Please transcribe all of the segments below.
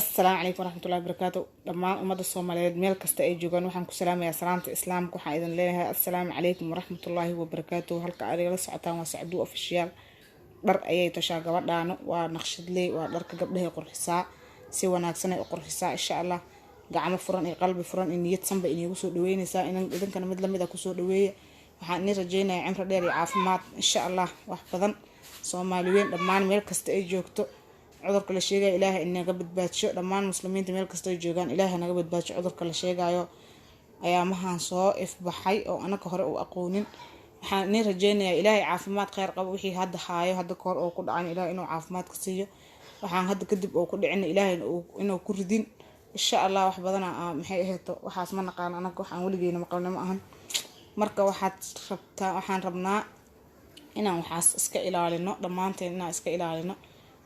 السلام عليكم ورحمة الله وبركاته. لما أمد الصوماليات ميل كستا أي جوجان وحن كسلام يا سلامة إسلام كوحا إذن ليها السلام عليكم ورحمة الله وبركاته. هلك أريد سعتان وسعدو أفشيال در أي تشاقة ودانو ونخشد لي ودرك قبله قرحساء سوى ناكسنا قرحساء إن شاء الله قعم فرن إي قلبي فرن إني يتسنب إني وسو دويني سا إذن كان مدلم إذا كسو دوية waxaan ni rajeynaa cimri dheer iyo caafimaad insha Allah wax badan Soomaaliyeed dhammaan meel kasta ay joogto cudurka la sheegay Ilaahay inaga badbaadiyo dhammaan muslimiinta meel kasta ay joogaan Ilaahay naga badbaadiyo cudurka la sheegayo ayaa mahan soo ifbaxay oo anaka hore u aqoonin waxaan ni rajeynaa Ilaahay caafimaad khayr qabo wixii hadda haayo hadda koor oo ku dhacan Ilaahay inuu caafimaad ka siiyo waxaan hadda kadib oo ku dhicin Ilaahay inuu ku ridin insha Allah wax badan maxay ahayd waxaas ma naqaan anaka waxaan waligeena maqalna ma ahan marka waxaan rabnaa inaan waxaas iska ilaalino dhamaanteen inaan iska ilaalino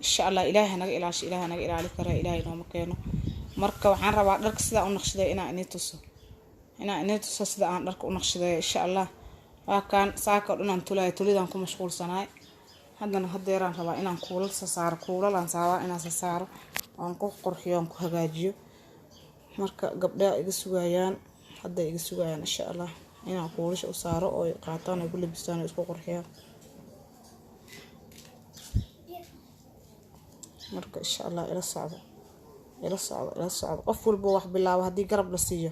insha Allah Ilaahay naga ilaali kara Ilaahay noo keeno marka waxaan rabaa dharka sida u naqshaday inaan inii tuso sida aan dharka u naqshaday insha Allah waa kan saaka dhanaan tulidan ku mashquulsanaay haddana hadeeraan rabaa inaan kuulalan saaro inaan saaro aan ku qurxiyo aan ku hagaajiyo marka gabdhaha iga sugayaan hadda iga sugayaan insha Allah inaan kuulasha u saaro oo qaataan ay ku labistaan oo isku qurxiyaan marka insha Allah ila socdo qof walba wax bilaabo hadii garab la siiyo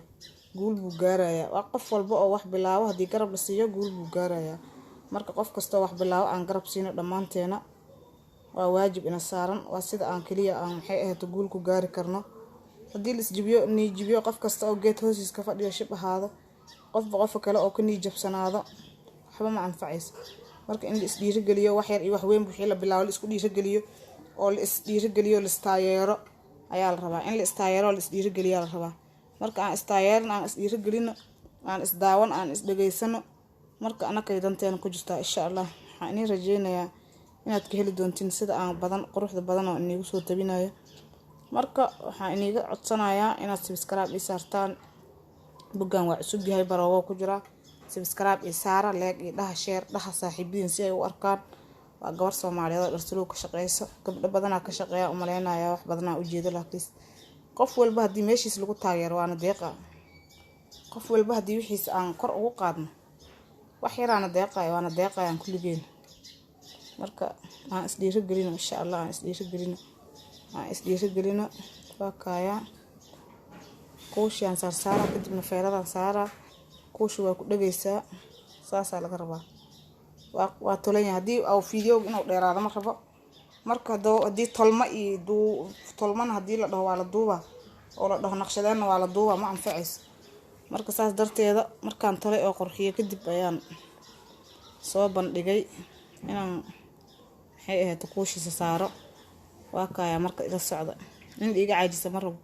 guul buu gaarayaa waa qof walba oo wax bilaabo hadii garab la siiyo guul buu gaarayaa marka qof kasto wax bilaabo aan garab siino dhamaanteena waa waajib ina saaran waa sida aan kaliya aan maxay ahayd guul ku gaari karno hadii la isjibiyo qof kasta oo geed hoostiisa ka fadhiyo shib ahaado qof kale oo ka jabsanaado waxba ma anfacayso marka in la isdhiirigeliyo wax yar iyo wax weyn wixii la bilaabo la isku dhiirigeliyo oo la isdhiirigeliyo la istaayeero ayaa la rabaa in la istaayeero la isdhiirigeliyo la rabaa marka aan istaayeerna aan isdhiirigelino aan isdaawan aan isdhageysano marka anaka idanteena ku jirta insha Allah waxaan in rajeynayaa inaad ka heli doontiin sida aan badan quruxda badan oo inagu soo tabinayo marka waxaan iniga codsanayaa inaad subscribe ii saartaan bugan waa cusub yahay baroowo ku jira subscribe ii saara like ii dhaha share dhaha saaxiibiin si ay u arkaan waa gabar Soomaaliyeed oo dharsalo ka shaqeyso gabdho badan ka shaqeeya u maleynaya wax badan u jeedo laakiin qof walba hadii meeshiis lagu taageero waana deeqa qof walba hadii wixiis aan kor ugu qaadno wax yaraana deeqay waana deeqayaan kulligeen marka aan isdhiirigelino insha Allah aan isdhiirigelino waa kaaya kuushan saara kadibna feeradan saara kuushu waa ku dhageysaa saasa laga rabaa waa tolan hadii oo video inuu dheeraado ma rabo marka hadii tolmana hadii la dhaho waa la duuba oo la dhaho naqshadeena waa la duuba ma anfacayso marka saas darteeda markaan tolay oo qurxiyo kadib ayaan soo bandhigay inaan maxay ahayd kuushiisa saaro waa kaaya marka ila socda in iga caajisa ma rabo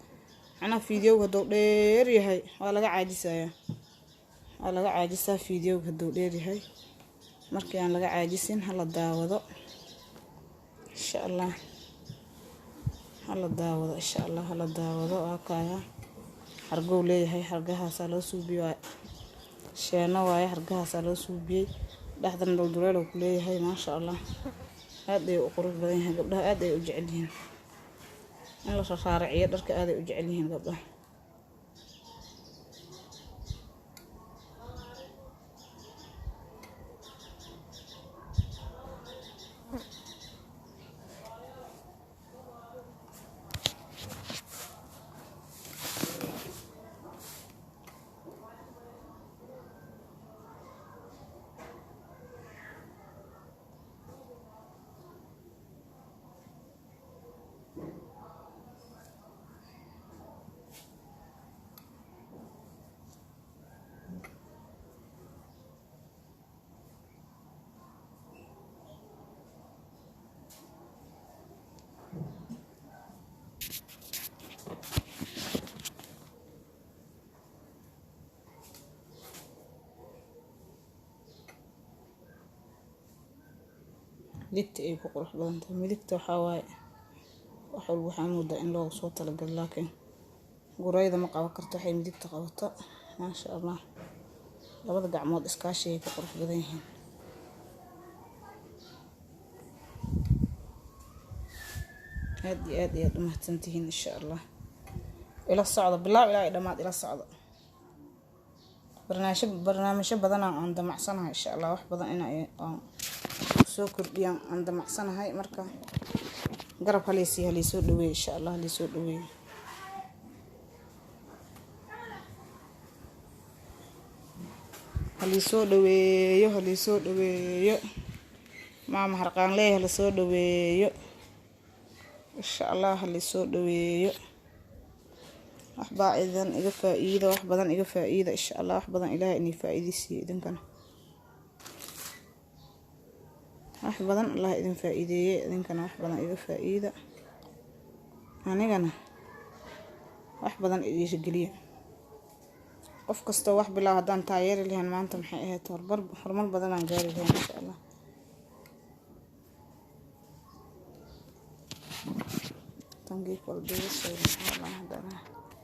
أنا فيديو هدو دير يهي ولا عاجسة فيديو هدو دير يهي مركي أنا لقى عاجسين هلا داوضو إن شاء الله هلا داوضو هكايا حرقو لي هاي حرقها سالو سوبي شينا واي حرقها سالو سوبي لحظة ندول دولالو كلي هاي ما شاء الله هادي أقرب بدينها قبلها هادي أجعلين in la soo saaraciyo dharka aad ay u jecel yihiin gabdhaha midagta ay ku qurux badan tahay midagta waxa waaye wax walba waxaan moodaa in loo soo talagalay laakiin gurayda ma qaban karto waxay midagta qabato ma sha Allah labada gacmood iskaashi ay ku qurux badan yihiin aad iyo aad umahadsantihiin insha allah ila socda bilaa ilaa dhamaad ila socda barnaamijyo badan aan damacsanahay insha allah wax badan aan soo kordhiyaan aan damacsanahay marka garab halii soo dhaweey insha allah halii soo dhaweey halii soo dhaweeyo maama harqaan leeyahay la soo dhaweeyo insha allah halii soo dhaweeyo wax badan iga faa'iido insha allah wax badan ilaahay inii faa'iideysiyo idinkana wax badan allah idin faa'iideeyay idinkana wax badan iga faa'iida anigana wax badan idin geliyo qof kasta wax bilaa hadaan taageeri lahayn maanta maxay ahayd horumar badan aan gaari lahayn insha allah tangi kol beesay